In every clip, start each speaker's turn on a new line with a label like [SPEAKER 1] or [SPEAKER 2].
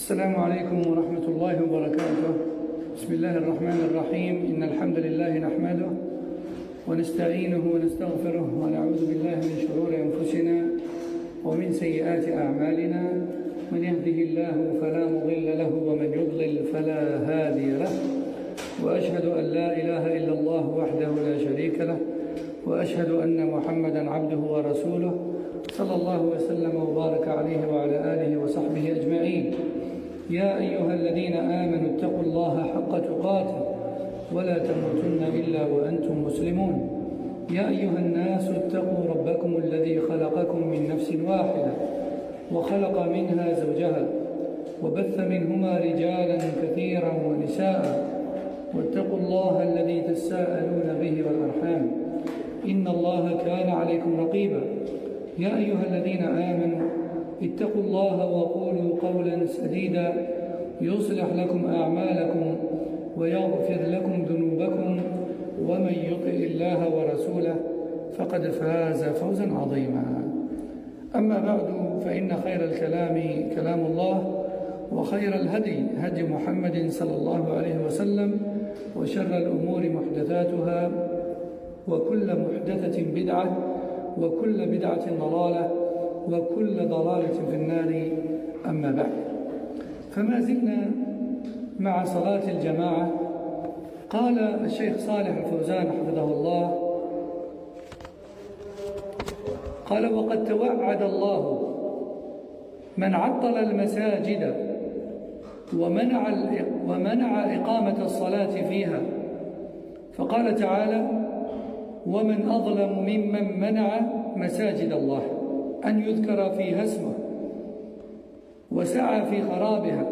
[SPEAKER 1] السلام عليكم ورحمة الله وبركاته. بسم الله الرحمن الرحيم. إن الحمد لله نحمده ونستعينه ونستغفره ونعوذ بالله من شرور أنفسنا ومن سيئات أعمالنا. من يهده الله فلا مضل له ومن يضلل فلا هادي له، وأشهد أن لا إله إلا الله وحده لا شريك له، وأشهد أن محمدا عبده ورسوله صلى الله وسلم وبارك عليه وعلى آله وصحبه أجمعين. يا أيها الذين آمنوا اتقوا الله حق تقاته ولا تموتن إلا وأنتم مسلمون. يا أيها الناس اتقوا ربكم الذي خلقكم من نفس واحدة وخلق منها زوجها وبث منهما رجالا كثيرا ونساء، واتقوا الله الذي تساءلون به والأرحام إن الله كان عليكم رقيبا. يا أيها الذين آمنوا اتقوا الله وقولوا قولا سديدا يصلح لكم أعمالكم ويغفر لكم ذنوبكم، ومن يطع الله ورسوله فقد فاز فوزا عظيما. أما بعد، فإن خير الكلام كلام الله، وخير الهدي هدي محمد صلى الله عليه وسلم، وشر الأمور محدثاتها، وكل محدثة بدعة، وكل بدعة ضلالة، وكل ضلالة في النار. أما بعد، فما زلنا مع صلاة الجماعة. قال الشيخ صالح الفوزان حفظه الله، قال: وقد توعد الله من عطل المساجد ومنع إقامة الصلاة فيها، فقال تعالى: ومن أظلم ممن منع مساجد الله أن يذكر فيها اسمه وسعى في خرابها،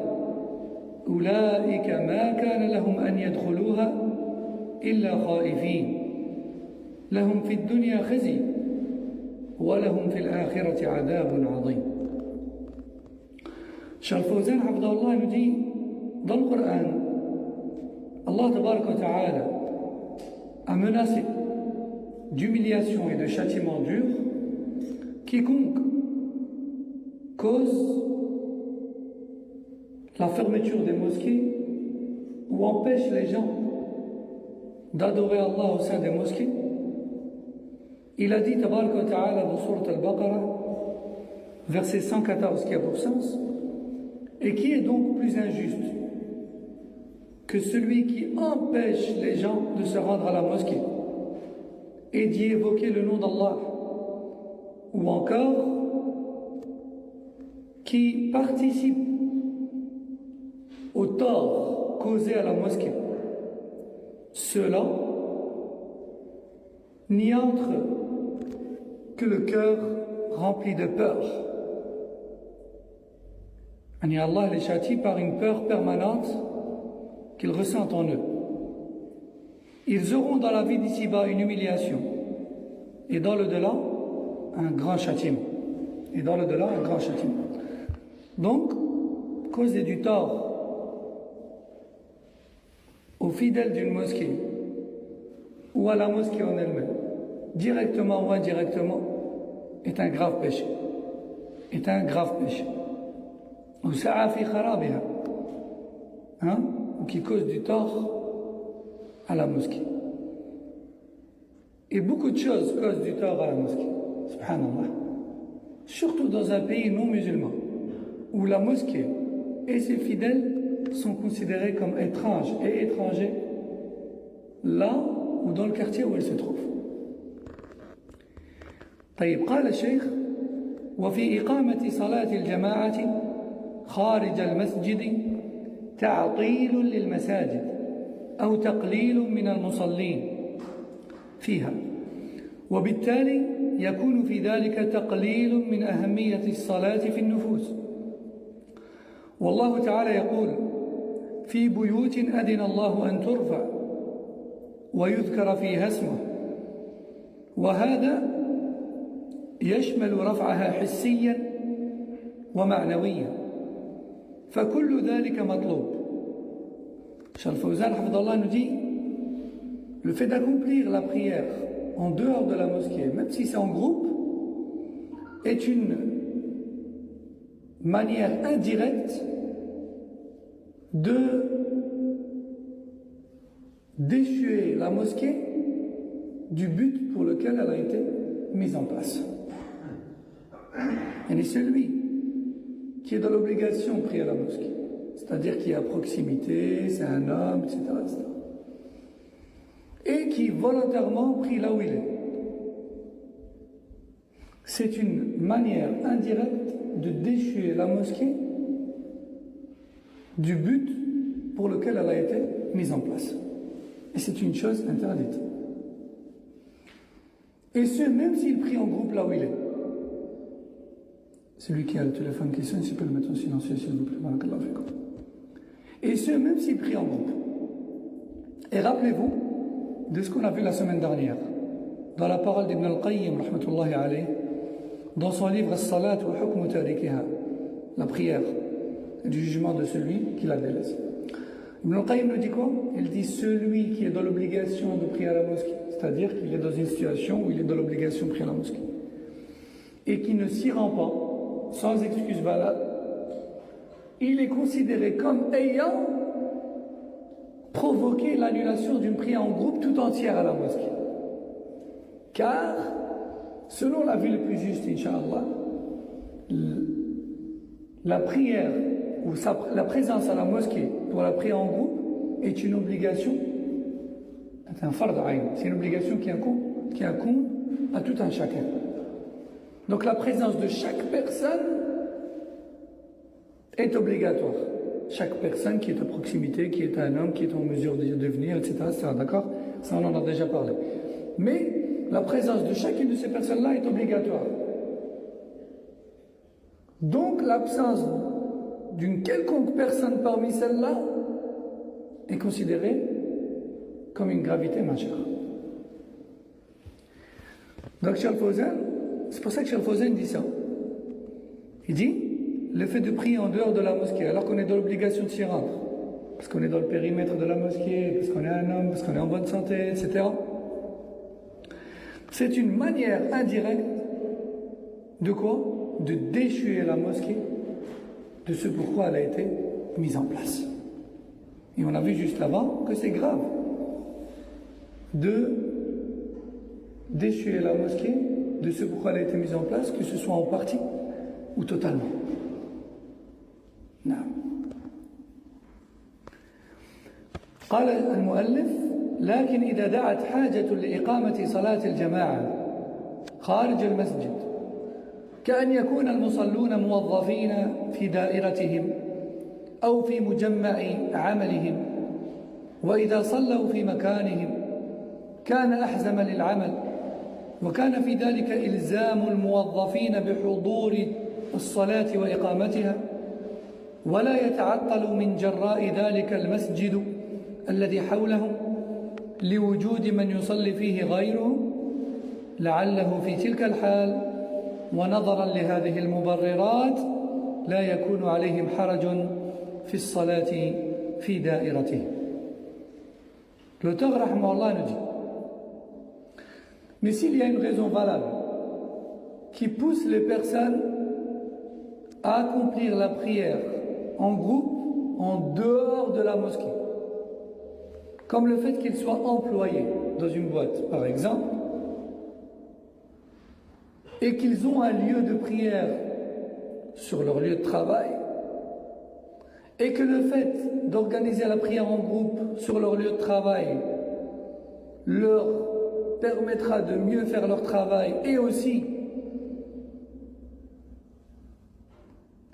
[SPEAKER 1] أولئك ما كان لهم أن يدخلوها إلا خائفين، لهم في الدنيا خزي ولهم في الآخرة عذاب عظيم. Cheikh Al-Fawzan hafidahullah nous dit, dans le Coran, Allah tabaraka wa ta'ala a menacé d'humiliation et de châtiment dur quiconque cause la fermeture des mosquées ou empêche les gens d'adorer Allah au sein des mosquées. Il a dit tabaraka wa ta'ala dans Sourate Al-Baqarah, verset 114, qui a pour sens: et qui est donc plus injuste que celui qui empêche les gens de se rendre à la mosquée et d'y évoquer le nom d'Allah, ou encore qui participe au tort causé à la mosquée. Ceux-là n'y entrent que le cœur rempli de peur. Et Allah les châtie par une peur permanente qu'ils ressentent en eux. Ils auront dans la vie d'ici-bas une humiliation, et dans le-delà un grand châtiment. Donc, causer du tort aux fidèles d'une mosquée ou à la mosquée en elle-même, directement ou indirectement, est un grave péché. Ou sa'a fi kharabiha, ou qui cause du tort à la mosquée. Et beaucoup de choses causent du tort à la mosquée, subhanallah. Surtout dans un pays non musulman, où la mosquée et ses fidèles sont considérés comme étranges et étrangers, là ou dans le quartier où elle se trouve. طيب، قال الشيخ: وفي إقامة صلاة الجماعة خارج المسجد تعطيل للمساجد أو تقليل من المصلين فيها، وبالتالي يكون في ذلك تقليل من أهمية الصلاة في النفوس. والله تعالى يقول: في بيوت أذن الله أن ترفع ويذكر فيها اسمه، وهذا يشمل رفعها حسيا ومعنويا، فكل ذلك مطلوب. Cheikh Al-Fawzan hafidahullah nous dit: le fait d'accomplir la prière en dehors de la mosquée, même si c'est en groupe, est une manière indirecte de déchuer la mosquée du but pour lequel elle a été mise en place. Et celui qui est dans l'obligation de prier à la mosquée, c'est-à-dire qui est à proximité, c'est un homme, etc., etc., et qui volontairement prie là où il est. C'est une manière indirecte de déchuer la mosquée du but pour lequel elle a été mise en place. Et c'est une chose interdite. Et ce, même s'il prie en groupe là où il est. Celui qui a le téléphone qui sonne, s'il peut le mettre en silencieux, s'il vous plaît. Et ce, même s'il prie en groupe. Et rappelez-vous de ce qu'on a vu la semaine dernière, dans la parole d'Ibn al-Qayyim, rahmatullahi alayh, dans son livre As-Salat wa Hukmu Tarikiha, la prière, du jugement de celui qui la délaisse. Ibn al-Qayyim nous dit quoi? Il dit celui qui est dans l'obligation de prier à la mosquée, c'est-à-dire qu'il est dans une situation où il est dans l'obligation de prier à la mosquée, et qui ne s'y rend pas, sans excuse valable, il est considéré comme ayant provoqué l'annulation d'une prière en groupe tout entière à la mosquée. Car, selon la vue la plus juste, Inch'Allah, la prière ou la présence à la mosquée pour la prière en groupe est une obligation, c'est un fard ayn, c'est une obligation qui incombe à tout un chacun. Donc la présence de chaque personne est obligatoire. Chaque personne qui est à proximité, qui est un homme, qui est en mesure de venir, etc. D'accord? Ça, on en a déjà parlé. Mais la présence de chacune de ces personnes-là est obligatoire. Donc l'absence d'une quelconque personne parmi celles-là est considérée comme une gravité majeure. Donc Cheikh Al-Fawzan, c'est pour ça que Cheikh Al-Fawzan dit ça. Il dit le fait de prier en dehors de la mosquée alors qu'on est dans l'obligation de s'y rendre, parce qu'on est dans le périmètre de la mosquée, parce qu'on est un homme, parce qu'on est en bonne santé, etc., c'est une manière indirecte de quoi? De déchuer la mosquée de ce pourquoi elle a été mise en place. Et on a vu juste avant que c'est grave de déchuer la mosquée de ce pourquoi elle a été mise en place, que ce soit en partie ou totalement. Non. قال المؤلف لكن إذا دعت حاجة لإقامة صلاة الجماعة خارج المسجد كأن يكون المصلون موظفين في دائرتهم أو في مجمع عملهم، وإذا صلوا في مكانهم كان أحزم للعمل، وكان في ذلك إلزام الموظفين بحضور الصلاة وإقامتها، ولا يتعطل من جراء ذلك المسجد الذي حولهم لوجود من يصلي فيه غيره، لعله في تلك الحال ونظرا لهذه المبررات لا يكون عليهم حرج في الصلاة في دائرته. L'auteur, rahmahullah, nous dit, mais s'il y a une raison valable qui pousse les personnes à accomplir la prière en groupe en dehors de la mosquée, comme le fait qu'ils soient employés dans une boîte, par exemple, et qu'ils ont un lieu de prière sur leur lieu de travail, et que le fait d'organiser la prière en groupe sur leur lieu de travail leur permettra de mieux faire leur travail et aussi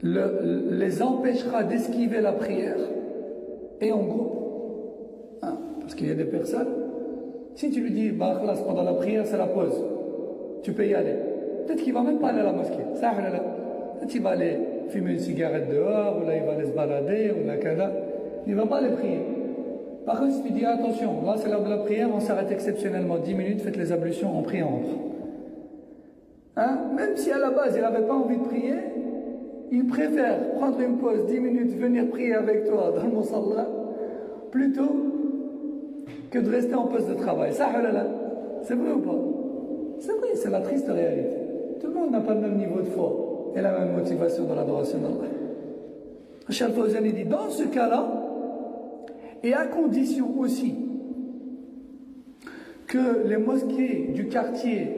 [SPEAKER 1] les empêchera d'esquiver la prière et en groupe. Hein, parce qu'il y a des personnes, si tu lui dis bah, pendant la prière c'est la pause, tu peux y aller, peut-être qu'il ne va même pas aller à la mosquée, ça, peut-être qu'il va aller fumer une cigarette dehors, ou là il va aller se balader, ou là il ne va pas aller prier. Par contre, si tu dis attention, là c'est l'heure de la prière, on s'arrête exceptionnellement 10 minutes, faites les ablutions, on prie, on rentre. Hein? Même si à la base il n'avait pas envie de prier, il préfère prendre une pause 10 minutes, venir prier avec toi dans le musalla, plutôt que de rester en poste de travail. Ça, c'est vrai ou pas? C'est vrai, c'est la triste réalité. Tout le monde n'a pas le même niveau de foi et la même motivation dans l'adoration d'Allah. Cheikh Al-Fawzan dit, dans ce cas-là, Et à condition aussi que les mosquées du quartier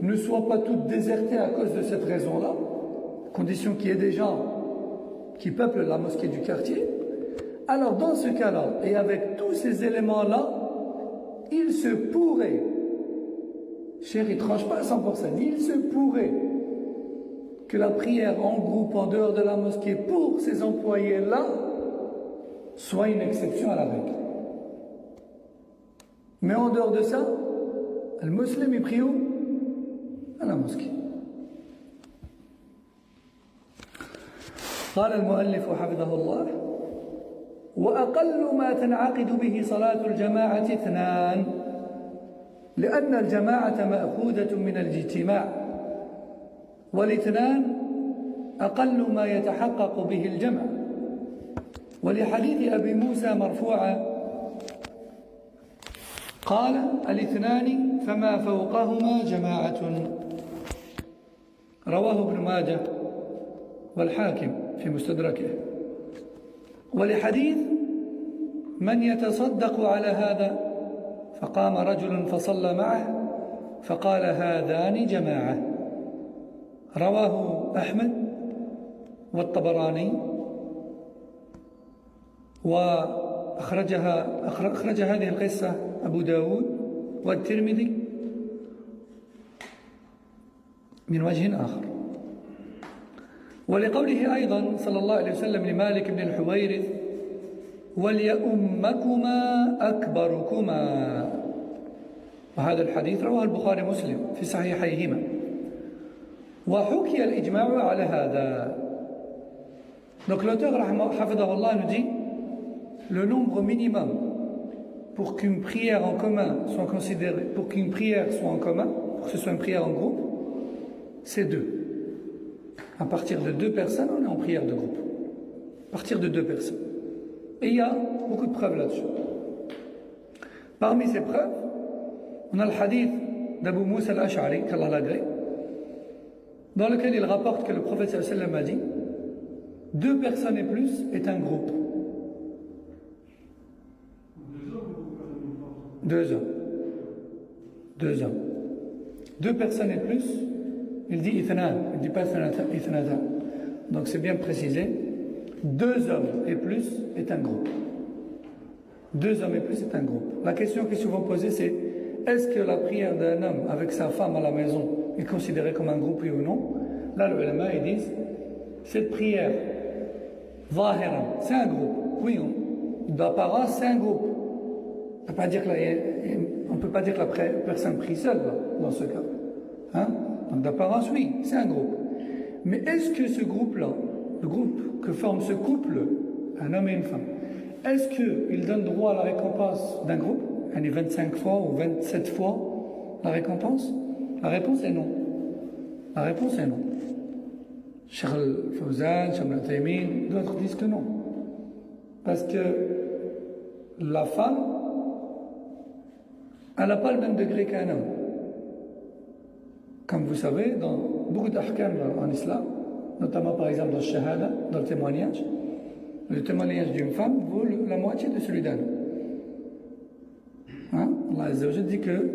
[SPEAKER 1] ne soient pas toutes désertées à cause de cette raison-là, condition qu'il y ait des gens qui peuplent la mosquée du quartier, alors dans ce cas-là, et avec tous ces éléments-là, il se pourrait, cher, il ne tranche pas à 100%, il se pourrait que la prière en groupe en dehors de la mosquée pour ces employés-là soit une exception à la règle. Mais en dehors de ça, le musulman est pris où? À la mosquée. قال المؤلف حفظه الله وأقل ما تنعقد به صلاة الجماعة 2 لأن الجماعة مأخوذة من الاجتماع والاثنان أقل ما يتحقق به الجمع ولحديث أبي موسى مرفوعا قال 2 فما فوقهما جماعة رواه ابن ماجه والحاكم في مستدركه ولحديث من يتصدق على هذا فقام رجل فصلى معه فقال هذان جماعة رواه أحمد والطبراني وأخرج هذه القصة أبو داود والترمذي من وجه آخر ولقوله أيضا صلى الله عليه وسلم لمالك بن الحويرث وليؤمكما أكبركما وهذا الحديث رواه البخاري ومسلم في صحيحيهما وحكي الإجماع على هذا. Donc l'auteur hafidahullah nous dit le nombre minimum pour qu'une prière en commun soit considérée, pour qu'une prière soit en commun, pour que ce soit une prière en groupe, c'est 2. À partir de 2 personnes, on est en prière de groupe. À partir de 2 personnes. Et il y a beaucoup de preuves là-dessus. Parmi ces preuves, on a le hadith d'Abu Moussa al-Ash'ari, qu'Allah l'agrée, dans lequel il rapporte que le prophète sallallahu alayhi wa sallam a dit 2 personnes et plus est un groupe. 2 hommes. 2 hommes. 2 personnes et plus, il dit ithnan, il ne dit pas ithnata. Donc c'est bien précisé. 2 hommes et plus est un groupe. 2 hommes et plus est un groupe. La question qui est souvent posée, c'est est-ce que la prière d'un homme avec sa femme à la maison est considérée comme un groupe, oui ou non? Là, les ulama, ils disent cette prière, zahiran, c'est un groupe. Oui, d'apparence, c'est un groupe. On ne peut pas dire que la personne prie seule dans ce cas. Hein? Donc d'apparence, oui, c'est un groupe. Mais est-ce que ce groupe-là, le groupe que forme ce couple, un homme et une femme, est-ce qu'il donne droit à la récompense d'un groupe, 25 fois ou 27 fois la récompense? La réponse est non. La réponse est non. Cheikh Al-Fawzan, Cheikh Al-Uthaymin, d'autres disent que non. Parce que la femme, elle n'a pas le même degré qu'un homme. Comme vous savez, dans beaucoup d'ahkam en islam, notamment par exemple dans le shahada, dans le témoignage d'une femme vaut la moitié de celui d'un homme. Hein? Allah Azza wa Jalla dit que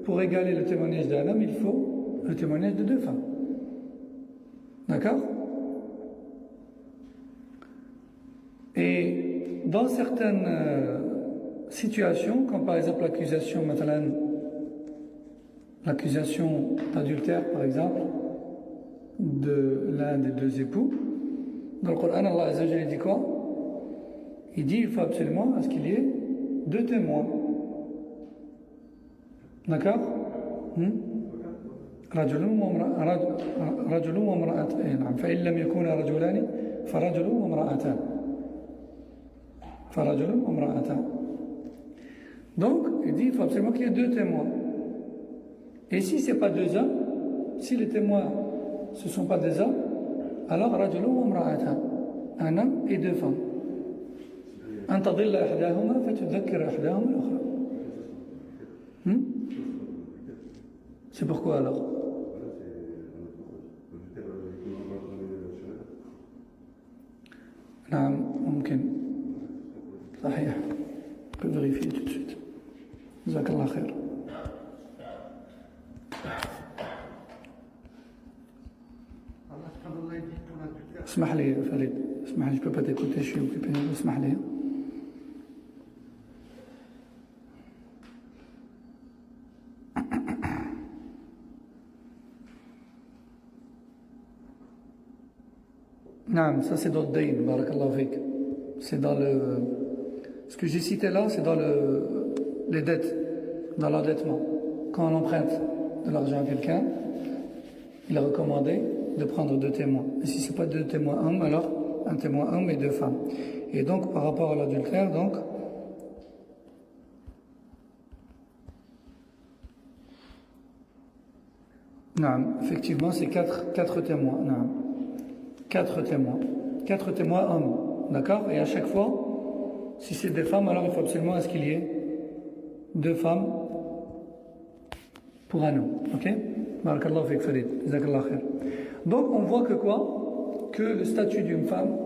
[SPEAKER 1] pour égaler le témoignage d'un homme, il faut le témoignage de 2 femmes. D'accord? Et dans certaines situations, comme par exemple l'accusation d'adultère, par exemple, de l'un des 2 époux, dans le Coran, Allah Azza wa Jalla dit quoi? Il dit il faut absolument à ce qu'il y ait 2 témoins. D'accord? رجل وامرأتان نعم فإن لم يكونا رجلان فرجل وامرأتان. Donc, il dit il faut absolument qu'il y ait 2 témoins. Et si ce n'est pas 2 hommes, si les témoins ce ne sont pas des hommes, alors رجل وامرأتان, un homme et 2 femmes. أن تضل إحداهما فتذكر إحداهما الأخرى. C'est pourquoi alors? نعم ممكن صحيح. peux vérifier tout de suite. Jazakallah khair. اسمح لي فريد اسمح لي je peux pas t'écouter je suis occupé اسمح لي Non, ça c'est dans le dayn, barakallahu fik. C'est dans le... Ce que j'ai cité là, c'est dans les dettes, dans l'endettement. Quand on emprunte de l'argent à quelqu'un, il est recommandé de prendre 2 témoins. Et si ce n'est pas 2 témoins hommes, alors un témoin homme et 2 femmes. Et donc, par rapport à l'adultère, donc... Non, effectivement, c'est 4 témoins. Non. 4 témoins. 4 témoins hommes. D'accord? Et à chaque fois, si c'est des femmes, alors il faut absolument à ce qu'il y ait 2 femmes pour un homme. Ok? Barakallahu fik Farid. Jazakallah khair. Donc on voit que quoi? Que le statut d'une femme,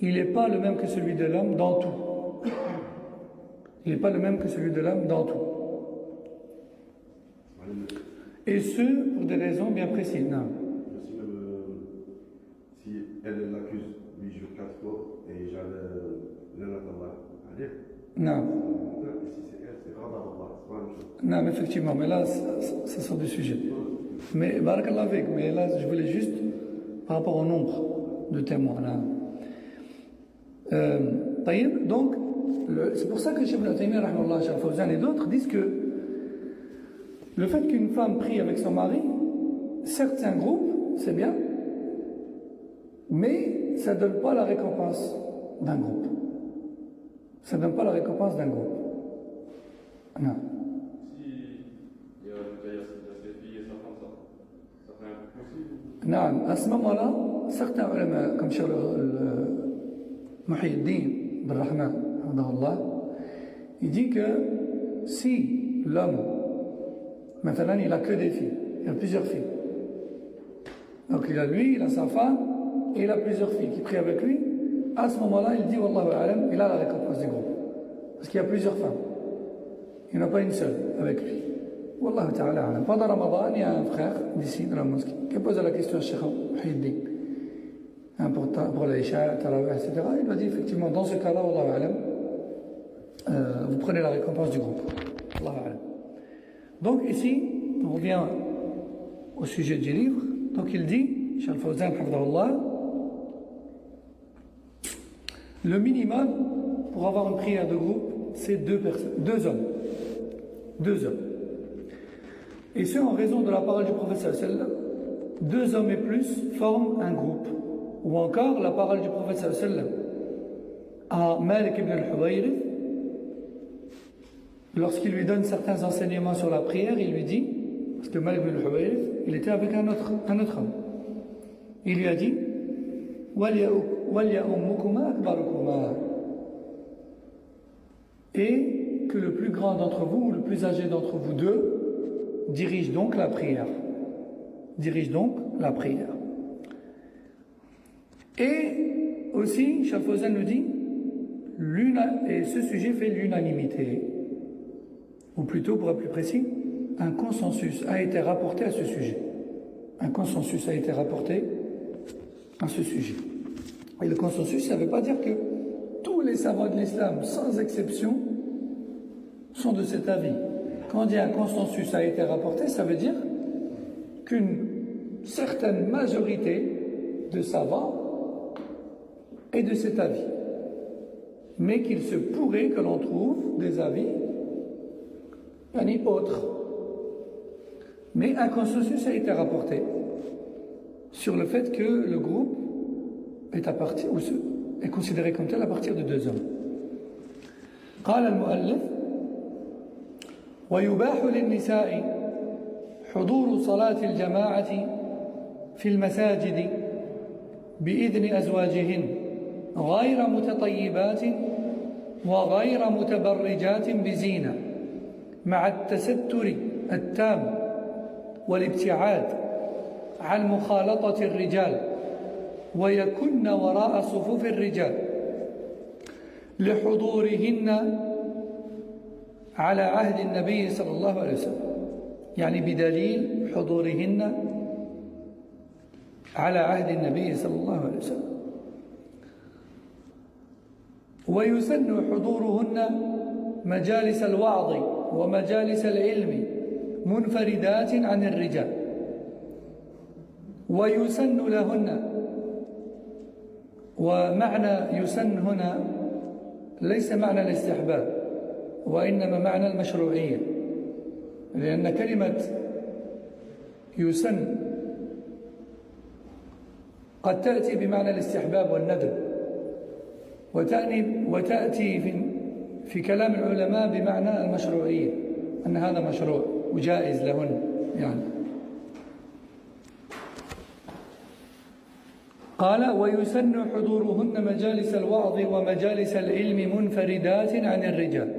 [SPEAKER 1] il n'est pas le même que celui de l'homme dans tout. Il n'est pas le même que celui de l'homme dans tout. Et ce, pour des raisons bien précises. Non.
[SPEAKER 2] Si elle l'accuse 8 jours, 4 fois, et j'avais à dire.
[SPEAKER 1] Non.
[SPEAKER 2] Et si c'est elle, c'est Radar Allah, c'est pas la même chose.
[SPEAKER 1] Non, mais effectivement, mais là, ce sont des sujets. Mais, barakallah fik, mais là, je voulais juste, par rapport au nombre de témoins, là. Donc, c'est pour ça que Cheikh Ibn Taymiyyah, rahimahullah, Cheikh Fawzan et d'autres disent que le fait qu'une femme prie avec son mari, certains groupes, c'est bien, mais ça ne donne pas la récompense d'un groupe. Ça ne donne pas la récompense d'un groupe. Non.
[SPEAKER 2] Si il y a cette fille et sa femme, ça fait un peu possible.
[SPEAKER 1] Non, à ce moment-là, certains ulama, comme Cheikh Muhyiddin bin Rahman, il dit que si l'homme, maintenant il n'a que des filles, il a plusieurs filles. Donc il a lui, il a sa femme, et il a plusieurs filles qui prient avec lui. À ce moment-là, il dit, Wallahu a'lam, il a la récompense du groupe. Parce qu'il y a plusieurs femmes. Il n'y en a pas une seule avec lui. Wallahu ta'ala a'lam. Pendant Ramadan, il y a un frère d'ici, de la mosquée, qui a posé la question à Cheikh Muhyiddin. Important pour l'Isha, Tarawih, etc. Il m'a dit, effectivement, dans ce cas-là, Wallahu a'lam, vous prenez la récompense du groupe. Wallahu a'lam. Donc ici, on revient au sujet du livre. Donc il dit, Cheikh Fawzan, hafidahullah, le minimum pour avoir une prière de groupe, c'est 2 personnes, 2 hommes. 2 hommes. Et ce, en raison de la parole du prophète sallallahu 2 hommes et plus forment un groupe. Ou encore, la parole du prophète sallallahu à Malik ibn al-Huwayrith, lorsqu'il lui donne certains enseignements sur la prière, il lui dit, parce que Malik ibn al-Huwayrith, il était avec un autre homme. Il lui a dit, et que le plus grand d'entre vous, ou le plus âgé d'entre vous deux, dirige donc la prière. Dirige donc la prière. Et aussi, Cheikh Fawzan nous dit, et ce sujet fait l'unanimité. Ou plutôt, pour être plus précis, un consensus a été rapporté à ce sujet. Un consensus a été rapporté à ce sujet. Et le consensus, ça ne veut pas dire que tous les savants de l'islam, sans exception, sont de cet avis. Quand on dit un consensus a été rapporté, ça veut dire qu'une certaine majorité de savants est de cet avis. Mais qu'il se pourrait que l'on trouve des avis autres. Mais un consensus a été rapporté sur le fait que le groupe est considéré comme tel à partir de 2 hommes. قال المؤلف ويباح للنساء حضور صلاة الجماعة في المساجد بإذن أزواجهن غير متطيبات وغير متبرجات بزينة مع التستر التام والابتعاد عن مخالطة الرجال ويكن وراء صفوف الرجال لحضورهن على عهد النبي صلى الله عليه وسلم، يعني بدليل حضورهن على عهد النبي صلى الله عليه وسلم. ويسن حضورهن مجالس الوعظ ومجالس العلم منفردات عن الرجال. ويسن لهن، ومعنى يسن هنا ليس معنى الاستحباب وإنما معنى المشروعية، لأن كلمة يسن قد تأتي بمعنى الاستحباب والندب، وتأتي في كلام العلماء بمعنى المشروعية، أن هذا مشروع وجائز لهن يعني. قال ويسن حضورهن مجالس الوعظ ومجالس العلم منفردات عن الرجال.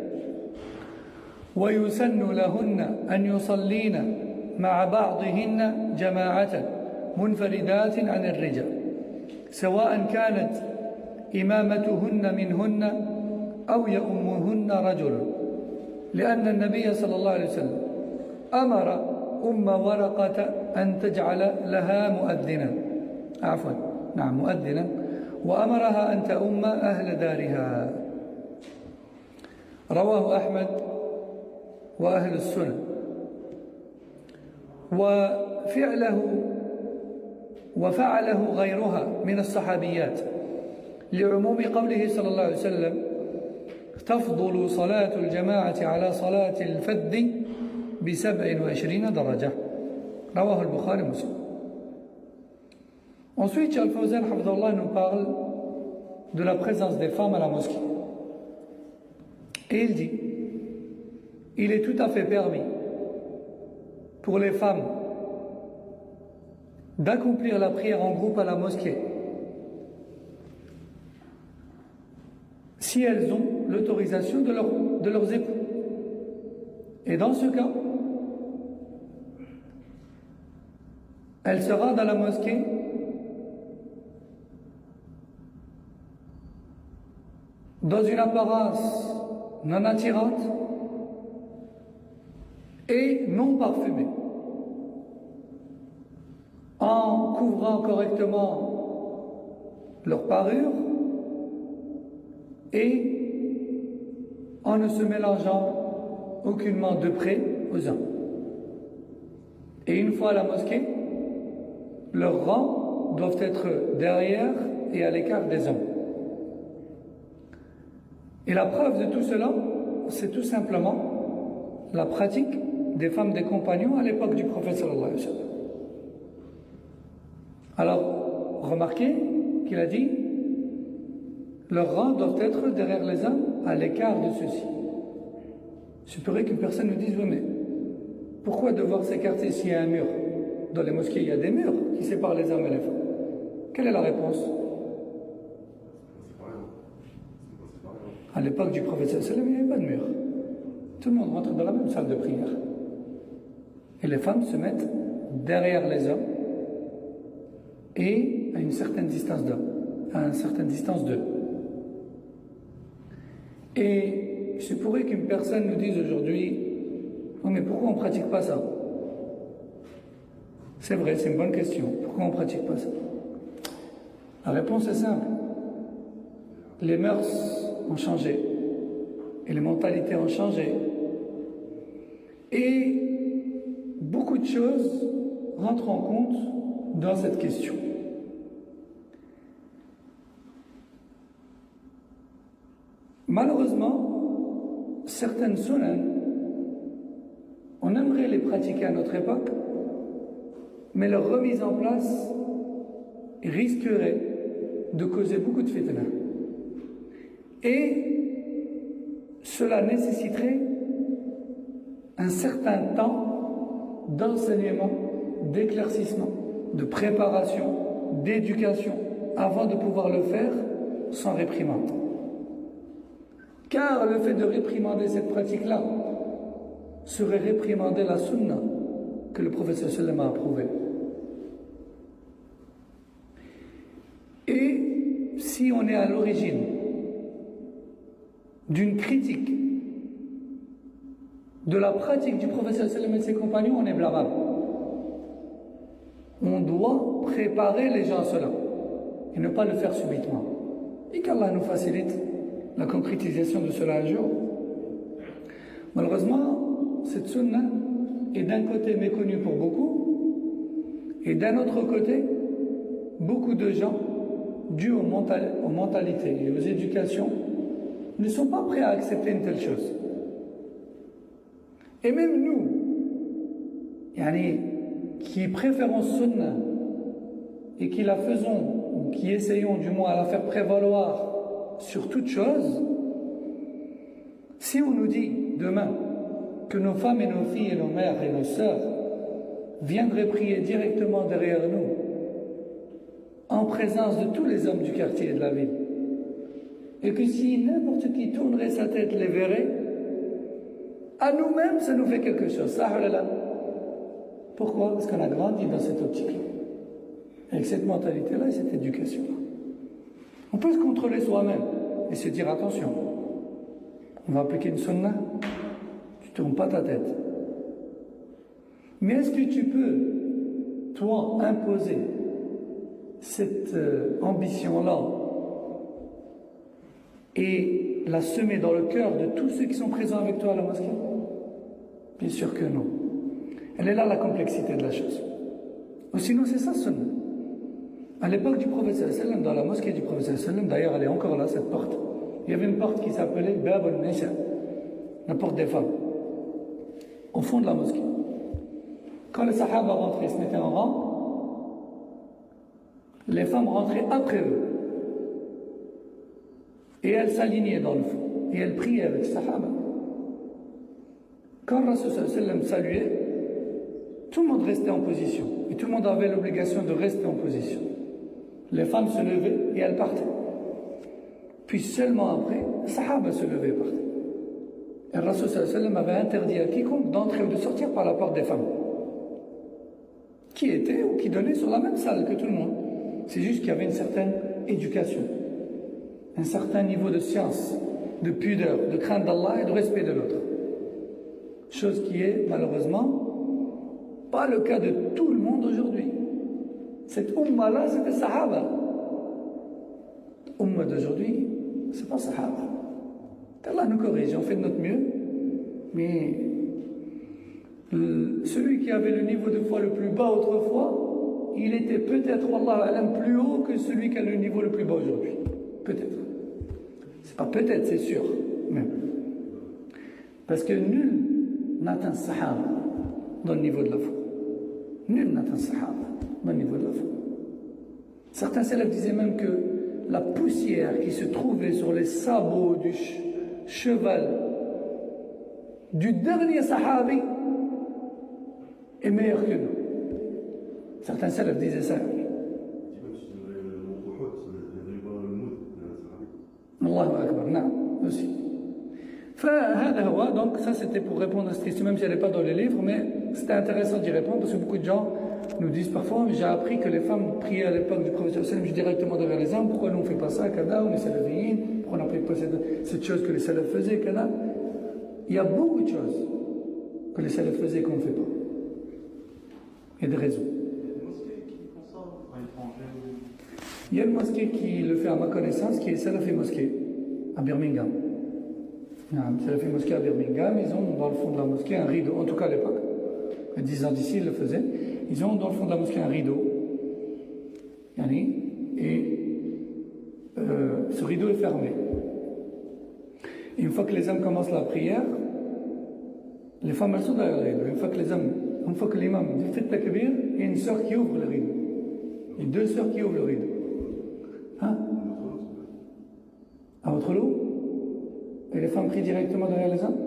[SPEAKER 1] ويسن لهن أن يصلين مع بعضهن جماعة منفردات عن الرجال، سواء كانت إمامتهن منهن أو يؤمهن رجل، لأن النبي صلى الله عليه وسلم أمر أم ورقة أن تجعل لها مؤذنا، مؤذنا، وأمرها أن تؤم أهل دارها. رواه أحمد وأهل السنن. وفعله غيرها من الصحابيات لعموم قوله صلى الله عليه وسلم تفضل صلاة الجماعة على صلاة الفذ ب27 درجة. رواه البخاري ومسلم. Ensuite, Cheikh Al-Fawzan Hafidhahullah nous parle de la présence des femmes à la mosquée. Et il dit, il est tout à fait permis pour les femmes d'accomplir la prière en groupe à la mosquée si elles ont l'autorisation de leurs époux. Et dans ce cas, elle sera dans la mosquée dans une apparence non attirante et non parfumée, en couvrant correctement leur parure et en ne se mélangeant aucunement de près aux hommes. Et une fois à la mosquée, leurs rangs doivent être derrière et à l'écart des hommes. Et la preuve de tout cela, c'est tout simplement la pratique des femmes des compagnons à l'époque du prophète sallallahu alayhi wa sallam. Alors, remarquez qu'il a dit leurs rangs doivent être derrière les hommes, à l'écart de ceux-ci. Il se pourrait qu'une personne nous dise, oui, mais pourquoi devoir s'écarter s'il y a un mur? Dans les mosquées, il y a des murs qui séparent les hommes et les femmes. Quelle est la réponse? À l'époque du prophète sallallahu alayhi wa sallam, il n'y avait pas de mur. Tout le monde rentre dans la même salle de prière. Et les femmes se mettent derrière les hommes et à une certaine distance d'eux. Et il se pourrait qu'une personne nous dise aujourd'hui, oh, mais pourquoi on ne pratique pas ça? C'est vrai, c'est une bonne question. Pourquoi on ne pratique pas ça? La réponse est simple. Les mœurs ont changé et les mentalités ont changé. Et beaucoup de choses rentrent en compte dans cette question. Malheureusement, certaines sunan, on aimerait les pratiquer à notre époque, mais leur remise en place risquerait de causer beaucoup de fitna. Et cela nécessiterait un certain temps d'enseignement, d'éclaircissement, de préparation, d'éducation, avant de pouvoir le faire sans réprimande. Car le fait de réprimander cette pratique-là serait réprimander la sunna que le prophète sallallahu alayhi wa sallam a approuvée. Et si on est à l'origine d'une critique de la pratique du prophète sallam et de ses compagnons, on est blâmable. On doit préparer les gens à cela et ne pas le faire subitement. Et qu'Allah nous facilite la concrétisation de cela un jour. Malheureusement, cette sunna est d'un côté méconnue pour beaucoup et d'un autre côté, beaucoup de gens, dû aux mentalités et aux éducations, ne sont pas prêts à accepter une telle chose. Et même nous, qui préférons sunna et qui la faisons, ou qui essayons du moins à la faire prévaloir sur toute chose, si on nous dit demain que nos femmes et nos filles et nos mères et nos sœurs viendraient prier directement derrière nous, en présence de tous les hommes du quartier et de la ville, et que si n'importe qui tournerait sa tête les verrait, à nous-mêmes ça nous fait quelque chose. Ça, là. Pourquoi? Parce qu'on a grandi dans cette optique-là, avec cette mentalité-là et cette éducation-là. On peut se contrôler soi-même et se dire attention, on va appliquer une sunna, tu ne tournes pas ta tête. Mais est-ce que tu peux, toi, imposer cette ambition-là et la semer dans le cœur de tous ceux qui sont présents avec toi à la mosquée? Bien sûr que non. Elle est là la complexité de la chose. Ou sinon c'est ça sunna. À l'époque du prophète sallam, dans la mosquée du prophète sallam, d'ailleurs elle est encore là cette porte, il y avait une porte qui s'appelait Bab al-Nisa, la porte des femmes, au fond de la mosquée. Quand les sahaba rentraient, se mettaient en rang, les femmes rentraient après eux. Et elles s'alignaient dans le fond. Et elles priaient avec les sahaba. Quand Rasul sallam saluait, tout le monde restait en position. Et tout le monde avait l'obligation de rester en position. Les femmes se levaient et elles partaient. Puis seulement après, les sahaba se levaient et partaient. Et Rasul sallam avait interdit à quiconque d'entrer ou de sortir par la porte des femmes, qui était ou qui donnait sur la même salle que tout le monde. C'est juste qu'il y avait une certaine éducation, un certain niveau de science, de pudeur, de crainte d'Allah et de respect de l'autre. Chose qui est malheureusement pas le cas de tout le monde aujourd'hui. Cette umma-là, c'était Sahaba. Umma d'aujourd'hui, c'est pas Sahaba. Qu'Allah nous corrige, on fait de notre mieux, mais celui qui avait le niveau de foi le plus bas autrefois, il était peut-être, wallah alam, plus haut que celui qui a le niveau le plus bas aujourd'hui. Peut-être. C'est pas peut-être, c'est sûr, même. Parce que nul n'atteint Sahaba dans le niveau de la foi. Nul n'atteint Sahaba dans le niveau de la foi. Certains salafs disaient même que la poussière qui se trouvait sur les sabots du cheval du dernier sahabi est meilleure que nous. Certains salafs disaient ça. Allahu Akbar, non, aussi. Donc ça c'était pour répondre à cette question, même si elle n'est pas dans les livres, mais c'était intéressant d'y répondre parce que beaucoup de gens nous disent parfois, j'ai appris que les femmes priaient à l'époque du prophète sallam directement derrière les hommes, pourquoi nous on ne fait pas ça, kada, on est salafiyyin, pourquoi on n'applique pas cette chose que les salafs faisaient, kada. Il y a beaucoup de choses que les salafs faisaient qu'on ne fait pas. Il y a des raisons. Il y a une mosquée qui le fait à ma connaissance, qui est Salafi Mosquée, à Birmingham. Salafi Mosquée à Birmingham, ils ont dans le fond de la mosquée un rideau, en tout cas à l'époque, à 10 ans d'ici, ils le faisaient. Ils ont dans le fond de la mosquée un rideau, et ce rideau est fermé. Et une fois que les hommes commencent la prière, les femmes elles sont derrière le rideau. Une fois que l'imam dit fait takbir, il y a une sœur qui ouvre le rideau. Il y a deux sœurs qui ouvrent le rideau. Hein? À votre lot? Et les femmes prient directement derrière les hommes?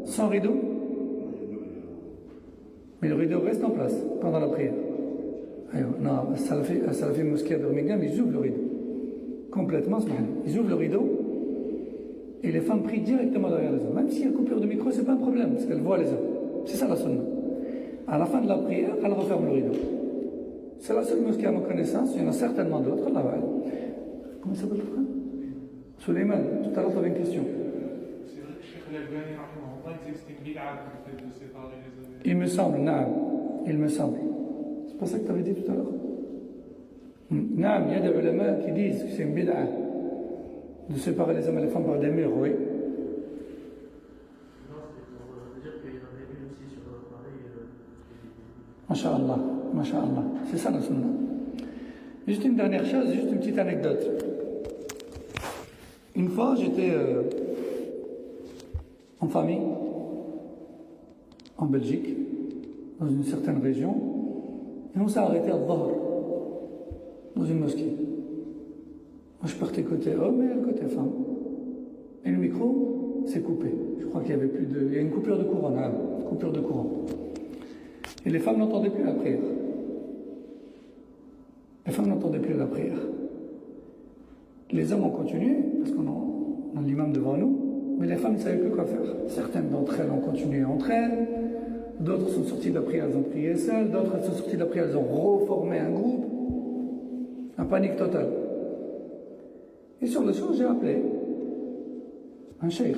[SPEAKER 1] Sans rideau? Mais le rideau reste en place pendant la prière. Non, à Salafi Mosquée à Birmingham, ils ouvrent le rideau. Complètement, ils ouvrent le rideau et les femmes prient directement derrière les hommes. Même s'il y a coupure de micro, c'est pas un problème, parce qu'elles voient les hommes. C'est ça la sunna. À la fin de la prière, elle referme le rideau. C'est la seule mosquée à ma connaissance, il y en a certainement d'autres. Comment ça s'appelle le frère? Suleiman, tout à l'heure tu avais une question. Il me semble, naam. Il me semble. C'est pas ça que tu avais dit tout à l'heure. Naam, il y a des ulama qui disent que c'est une bid'a de séparer les hommes et les femmes par des murs, oui. Masha'Allah, Masha'Allah. C'est ça la sunna. Juste une dernière chose, juste une petite anecdote. Une fois, j'étais en famille, en Belgique, dans une certaine région, et on s'est arrêté à Dhahr, dans une mosquée. Moi, je partais côté homme et côté femme. Et le micro s'est coupé. Je crois qu'il y avait plus de... Il y a une coupure de courant, là, une coupure de courant. Et les femmes n'entendaient plus la prière. Les femmes n'entendaient plus la prière. Les hommes ont continué, parce qu'on a l'imam devant nous, mais les femmes ne savaient plus quoi faire. Certaines d'entre elles ont continué entre elles, d'autres sont sorties de la prière, elles ont prié seules, d'autres elles sont sorties de la prière, elles ont reformé un groupe. Un panique totale. Et sur le champ, j'ai appelé un cheikh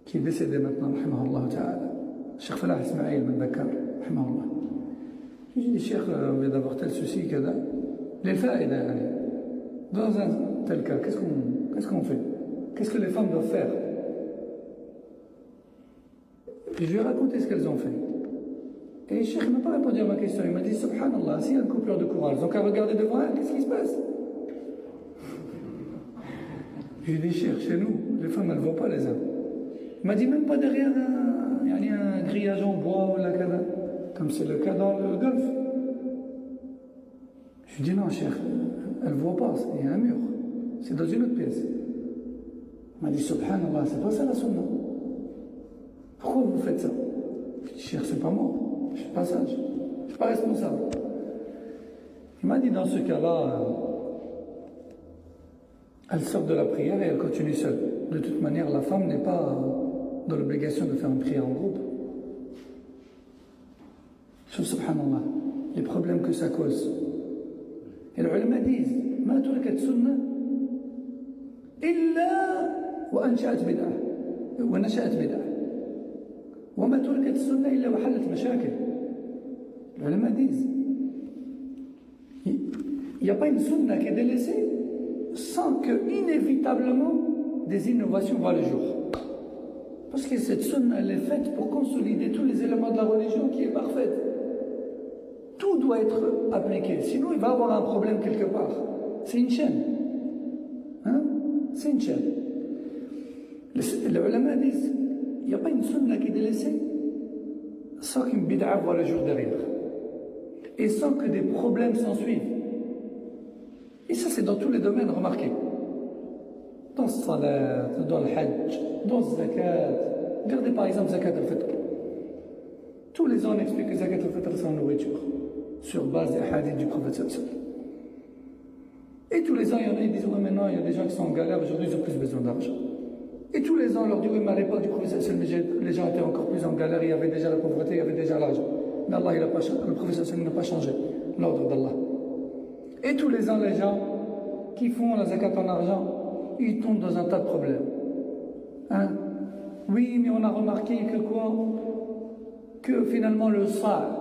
[SPEAKER 1] qui est décédé maintenant, rahimahullah ta'ala. Cheikh Falah Ismail Ben Bakar, rahimahullah. J'ai dit, cheikh, on vient d'avoir tel souci, kada. Les faïda, dans un tel cas, qu'est-ce qu'on fait? Qu'est-ce que les femmes doivent faire? Et je lui ai raconté ce qu'elles ont fait. Et le cheikh ne m'a pas répondu à ma question. Il m'a dit, subhanallah, s'il y a une coupure de courant, elles ont qu'à regarder devant elles, qu'est-ce qui se passe? J'ai dit, cheikh, chez nous, les femmes, elles ne voient pas les hommes. Il m'a dit, même pas derrière un grillage en bois ou la kada, comme c'est le cas dans le golfe. Je lui ai dit, non, cheikh, elles ne voient pas, il y a un mur. C'est dans une autre pièce. Il m'a dit, subhanallah, c'est pas ça la sunna. Pourquoi vous faites ça? Je lui ai dit, cheikh, c'est pas moi. Je suis pas sage, je ne suis pas responsable. Il m'a dit dans ce cas-là, elle sort de la prière et elle continue seule. De toute manière, la femme n'est pas dans l'obligation de faire une prière en groupe. Sauf subhanallah, les problèmes que ça cause. Et les ulama disent, ما تركت سنة إلا وأنشأت بدعة ونشأت بدعة. وما تركت السنة إلا وحلت مشاكل. Les ulama disent, il n'y a pas une sunna qui est délaissée sans que, inévitablement, des innovations voient le jour. Parce que cette sunna, elle est faite pour consolider tous les éléments de la religion qui est parfaite. Tout doit être appliqué, sinon il va y avoir un problème quelque part. C'est une chaîne. Hein? C'est une chaîne. Les ulama disent, il n'y a pas une sunna qui est délaissée sans qu'une bid'a voit le jour derrière. Et sans que des problèmes s'en suivent. Et ça, c'est dans tous les domaines, remarquez. Dans le salat, dans le hajj, dans le zakat. Regardez par exemple zakat al-fitr. Tous les ans, on explique que zakat al-fitr, c'est en nourriture. Sur base des hadiths du prophète sallallahu alayhi wa sallam. Et tous les ans, il y en a qui disent, oui, maintenant, il y a des gens qui sont en galère, aujourd'hui, ils ont plus besoin d'argent. Et tous les ans, on leur dit, oui, mais à l'époque du prophète sallallahu alayhi wa sallam, les gens étaient encore plus en galère, il y avait déjà la pauvreté, il y avait déjà l'argent. Mais Allah, le prophète sallallahu alayhi wa sallam n'a pas changé l'ordre d'Allah. Et tous les ans, les gens qui font la zakat en argent, ils tombent dans un tas de problèmes. Hein? Oui, mais on a remarqué que quoi? Que finalement le sa',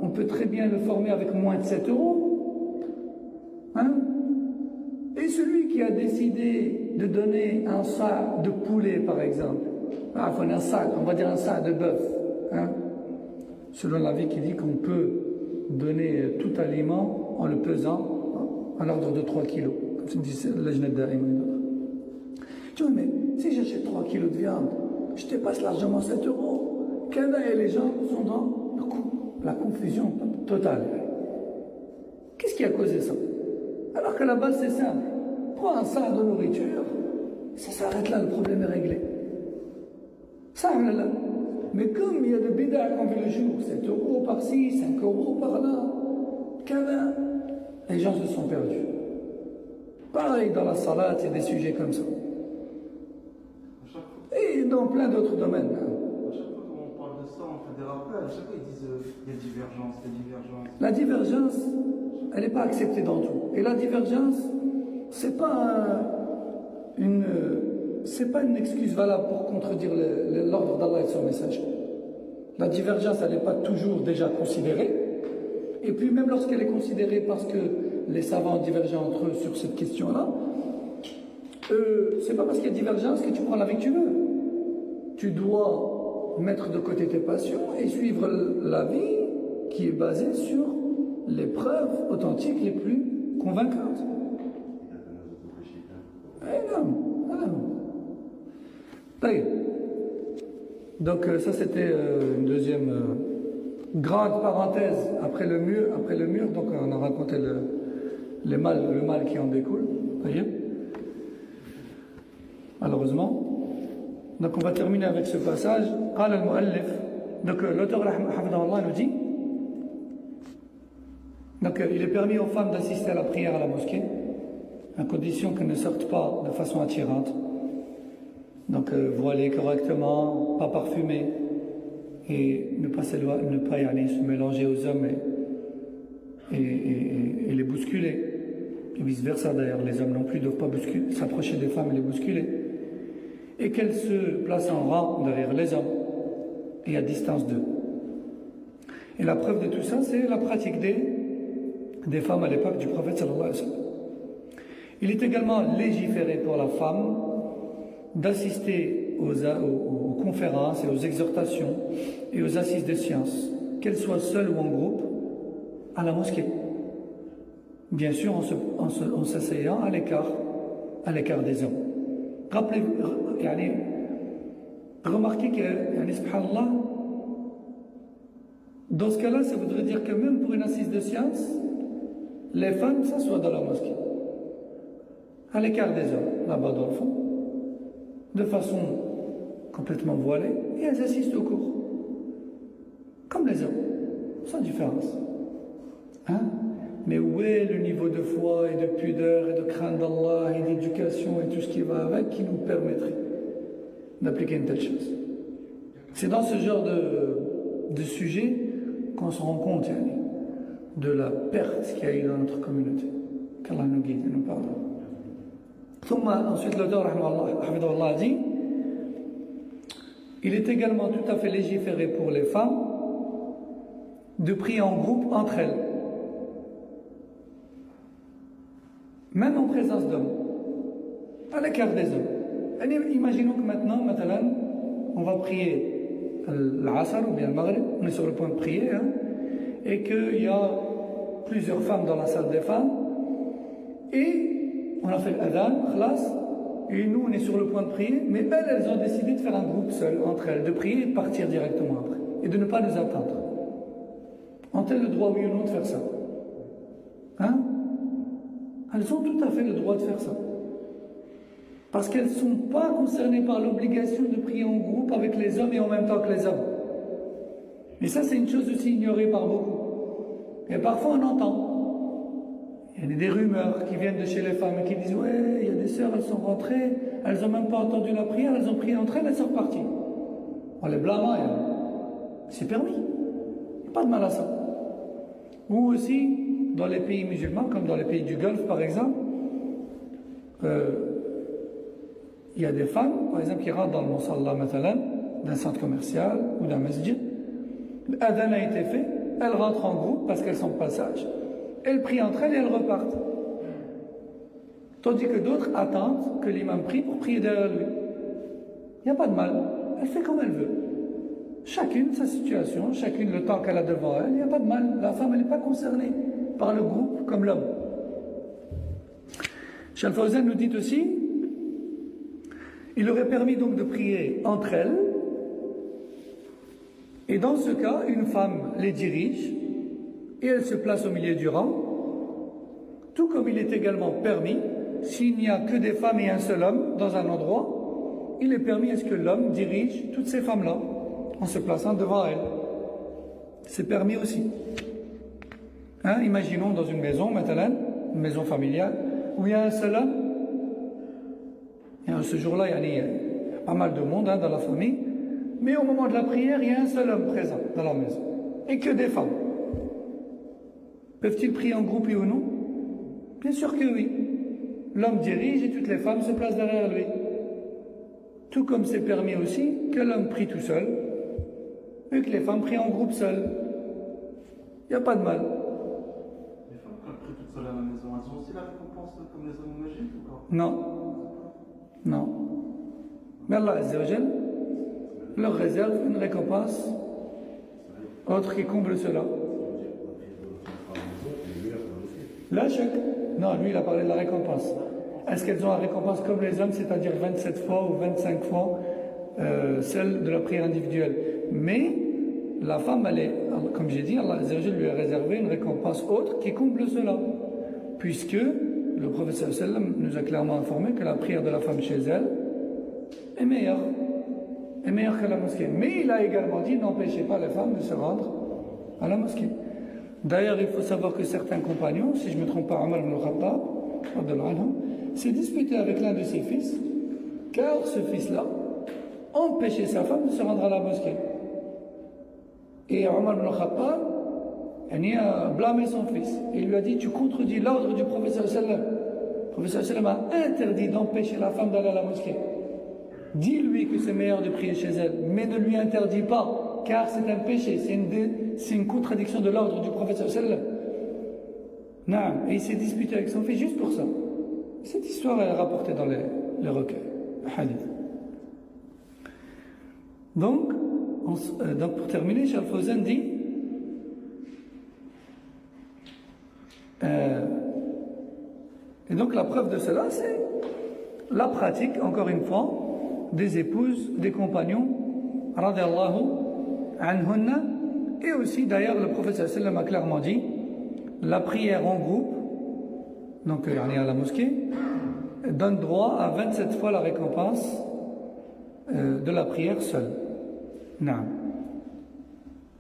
[SPEAKER 1] on peut très bien le former avec moins de 7 euros. Hein? Et celui qui a décidé de donner un sa' de poulet, par exemple, on va dire un sa' de bœuf, hein? Selon l'avis qui dit qu'on peut donner tout aliment en le pesant à l'ordre de 3 kilos, comme ça me dit l'ajnad da'im. Tu vois, mais si j'achète 3 kilos de viande, je dépasse largement 7 euros. Et les gens sont dans la confusion totale. Qu'est-ce qui a causé ça? Alors qu'à la base, c'est simple. Prends un sac de nourriture, ça s'arrête là, le problème est réglé. Ça, là. Mais comme il y a des bid'a qu'on fait le jour, 7 euros par-ci, 5 euros par-là, les gens se sont perdus. Pareil dans la salat, il y a des sujets comme ça. Et dans plein d'autres domaines.
[SPEAKER 3] À chaque fois qu'on parle de ça, on fait des rappels, à chaque fois ils disent il y a divergence, il y a divergence.
[SPEAKER 1] La divergence, elle n'est pas acceptée dans tout. Et la divergence, c'est pas c'est pas une excuse valable pour contredire l'ordre d'Allah et de son message. La divergence, elle n'est pas toujours déjà considérée. Et puis même lorsqu'elle est considérée parce que les savants divergent entre eux sur cette question-là, c'est pas parce qu'il y a divergence que tu prends la vie que tu veux. Tu dois mettre de côté tes passions et suivre la vie qui est basée sur les preuves authentiques les plus convaincantes. Donc ça c'était une deuxième grande parenthèse après le mur, donc on a raconté le mal qui en découle, voyez, malheureusement. Donc on va terminer avec ce passage. قال المؤلف, donc l'auteur hafidahullah nous dit, donc il est permis aux femmes d'assister à la prière à la mosquée à condition qu'elles ne sortent pas de façon attirante, donc voilées correctement, pas parfumées, et ne pas se mélanger aux hommes et les bousculer, et vice versa d'ailleurs. Les hommes non plus ne doivent pas s'approcher des femmes et les bousculer, et qu'elles se placent en rang derrière les hommes et à distance d'eux. Et la preuve de tout ça, c'est la pratique des femmes à l'époque du prophète sallallahu alayhi wa sallam. Il est également légiféré pour la femme d'assister aux conférences et aux exhortations et aux assises de sciences, qu'elles soient seules ou en groupe, à la mosquée. Bien sûr, en s'asseyant à l'écart des hommes. Remarquez que, subhanallah, dans ce cas-là, ça voudrait dire que même pour une assise de science, les femmes s'assoient dans la mosquée, à l'écart des hommes, là-bas dans le fond, de façon complètement voilée, et elles assistent au cours, comme les hommes, sans différence. Hein? Mais où est le niveau de foi et de pudeur et de crainte d'Allah et d'éducation et tout ce qui va avec qui nous permettrait d'appliquer une telle chose? C'est dans ce genre de sujet qu'on se rend compte de la perte qu'il y a eu dans notre communauté. Qu'Allah nous guide et nous pardonne. Ensuite, l'auteur a dit, il est également tout à fait légiféré pour les femmes de prier en groupe entre elles, même en présence d'hommes, à l'écart des hommes. Imaginons que maintenant, on va prier l'Asr ou bien le Maghrib, on est sur le point de prier, et qu'il y a plusieurs femmes dans la salle des femmes, et on a fait l'adhan, khlas, et nous on est sur le point de prier, mais elles ont décidé de faire un groupe seul entre elles, de prier et de partir directement après, et de ne pas nous attendre. Ont-elles le droit, oui ou non, de faire ça? Hein? Elles ont tout à fait le droit de faire ça. Parce qu'elles ne sont pas concernées par l'obligation de prier en groupe avec les hommes et en même temps que les hommes. Mais ça, c'est une chose aussi ignorée par beaucoup. Et parfois, on entend. Il y a des rumeurs qui viennent de chez les femmes et qui disent « Ouais, il y a des sœurs, elles sont rentrées, elles n'ont même pas entendu la prière, elles ont prié entre elles, elles sont reparties. » On les blâme, c'est permis. Il n'y a pas de mal à ça. Ou aussi, dans les pays musulmans, comme dans les pays du Golfe, par exemple, il y a des femmes, par exemple, qui rentrent dans le musalla, d'un centre commercial ou d'un masjid. L'adhan a été fait, elles rentrent en groupe parce qu'elles sont de passage. Elles prient entre elles et elles repartent. Tandis que d'autres attendent que l'imam prie pour prier derrière lui. Il n'y a pas de mal. Elle fait comme elle veut. Chacune sa situation, chacune le temps qu'elle a devant elle, il n'y a pas de mal. La femme, elle n'est pas concernée par le groupe comme l'homme. Cheikh Al-Fawzan nous dit aussi, il aurait permis donc de prier entre elles, et dans ce cas, une femme les dirige, et elle se place au milieu du rang, tout comme il est également permis, s'il n'y a que des femmes et un seul homme dans un endroit, il est permis à ce que l'homme dirige toutes ces femmes-là, en se plaçant devant elles. C'est permis aussi. Imaginons dans une maison, maintenant, une maison familiale, où il y a un seul homme, et ce jour-là, il y a pas mal de monde dans la famille, mais au moment de la prière, il y a un seul homme présent dans la maison, et que des femmes. Peuvent-ils prier en groupe, oui ou non? Bien sûr que oui. l'homme dirige et toutes les femmes se placent derrière lui. Tout comme c'est permis aussi que l'homme prie tout seul et que les femmes prient en groupe seul. Il n'y a pas de mal.
[SPEAKER 3] Les femmes, quand elles prient toutes seules à la maison, elles ont aussi la récompense comme les hommes magiques ou pas?
[SPEAKER 1] Non. Non. Mais Allah Azza wa Jal leur réserve une récompense autre qui comble cela. La chèque. Non, lui il a parlé de la récompense. Est-ce qu'elles ont la récompense comme les hommes, c'est-à-dire 27 fois ou 25 fois celle de la prière individuelle? Mais la femme, elle est, comme j'ai dit, Allah Azza wa Jal lui a réservé une récompense autre qui comble cela. Puisque le prophète sallam nous a clairement informé que la prière de la femme chez elle est meilleure que la mosquée. Mais il a également dit n'empêchez pas les femmes de se rendre à la mosquée. D'ailleurs, il faut savoir que certains compagnons, si je ne me trompe pas, Omar ibn al-Khattab, s'est disputé avec l'un de ses fils, car ce fils-là empêchait sa femme de se rendre à la mosquée. Et Omar ibn al-Khattab a blâmé son fils. Il lui a dit tu contredis l'ordre du prophète sallam. Le prophète sallam a interdit d'empêcher la femme d'aller à la mosquée. Dis-lui que c'est meilleur de prier chez elle, mais ne lui interdis pas, car c'est un péché, c'est une contradiction de l'ordre du prophète sallam. Non, et il s'est disputé avec son fils juste pour ça. Cette histoire est rapportée dans les recueils, les hadiths. Donc pour terminer, Cheikh Al-Fawzan dit et donc la preuve de cela, c'est la pratique, encore une fois, des épouses, des compagnons, radiyallahu anhunna, et aussi d'ailleurs le prophète sallallahu alayhi wa sallam a clairement dit la prière en groupe, donc à la mosquée, donne droit à 27 fois la récompense de la prière seule. Naam.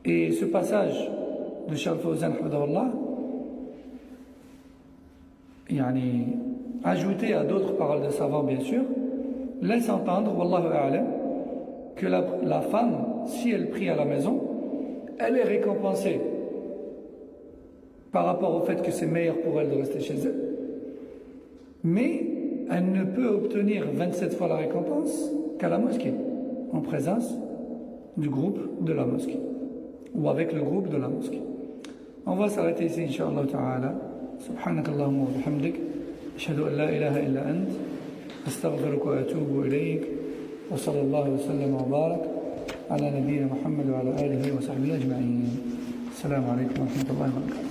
[SPEAKER 1] Et ce passage de Cheikh Al-Fawzan hafidahullah, ajouté à d'autres paroles de savants bien sûr, laisse entendre, wallahu a'lam, que la femme, si elle prie à la maison, elle est récompensée par rapport au fait que c'est meilleur pour elle de rester chez elle, mais elle ne peut obtenir 27 fois la récompense qu'à la mosquée, en présence du groupe de la mosquée, ou avec le groupe de la mosquée. On va s'arrêter ici, incha'Allah ta'ala. سبحانك اللهم وبحمدك أشهد أن لا إله إلا أنت أستغفرك وأتوب إليك وصلى الله وسلم وبارك على نبينا محمد وعلى آله وصحبه أجمعين. السلام عليكم ورحمة الله وبركاته.